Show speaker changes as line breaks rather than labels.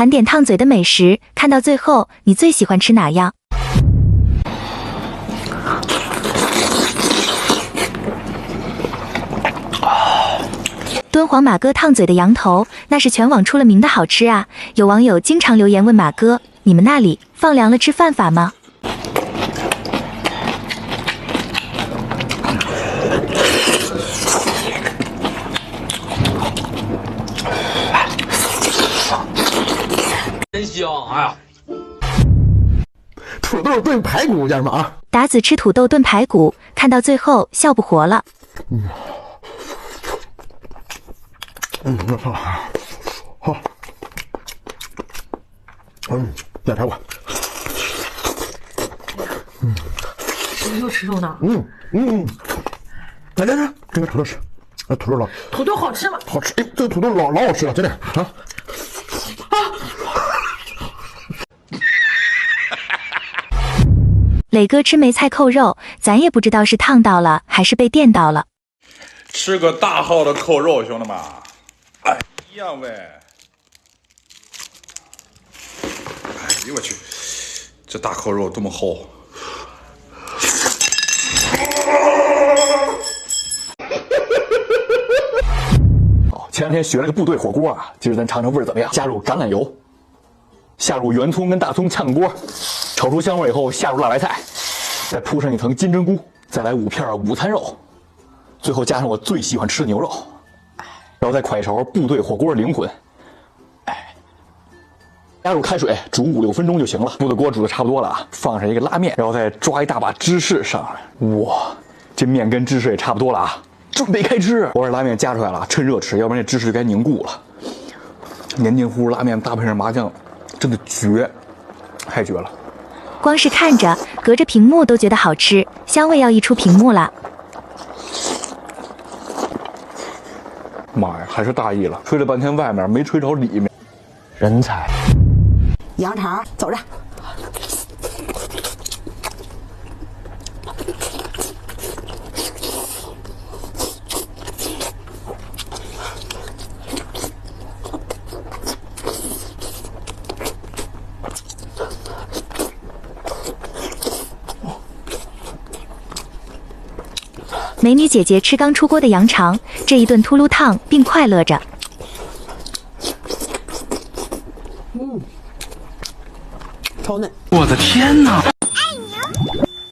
盘点烫嘴的美食，看到最后，你最喜欢吃哪样？敦煌马哥烫嘴的羊头，那是全网出了名的好吃啊！有网友经常留言问马哥：“你们那里放凉了吃犯法吗？”
真香！哎呀，
土豆炖排骨，家人们啊！
达子吃土豆炖排骨，看到最后笑不活了。
好，来排骨。
又吃肉呢？
来，这个土豆吃，土豆
土豆好吃吗？
好吃，哎，这个土豆老好吃了，真的啊！
磊哥吃梅菜扣肉，咱也不知道是烫到了还是被电到了。
吃个大号的扣肉，兄弟们，哎呀喂！哎呦我去，这大扣肉多么厚！
前两天学了个部队火锅啊，今儿咱尝尝味儿怎么样？加入橄榄油，下入圆葱跟大葱炝锅，炒出香味以后，下入辣白菜，再铺上一层金针菇，再来5片午餐肉，最后加上我最喜欢吃的牛肉，然后再㧟一勺部队火锅灵魂，加入开水煮5、6分钟就行了。部队锅煮的差不多了啊，放上一个拉面，然后再抓一大把芝士上来，哇，这面跟芝士也差不多了啊。准备开吃，我把拉面夹出来了，趁热吃，要不然这芝士就该凝固了。黏黏糊拉面搭配上麻酱，真的绝，太绝了！
光是看着，隔着屏幕都觉得好吃，香味要溢出屏幕了。
妈呀，还是大意了，吹了半天外面没吹着里面，人才！
羊肠，走着。
美女姐姐吃刚出锅的羊肠，这一顿秃噜烫并快乐着。
超嫩！
我的天哪！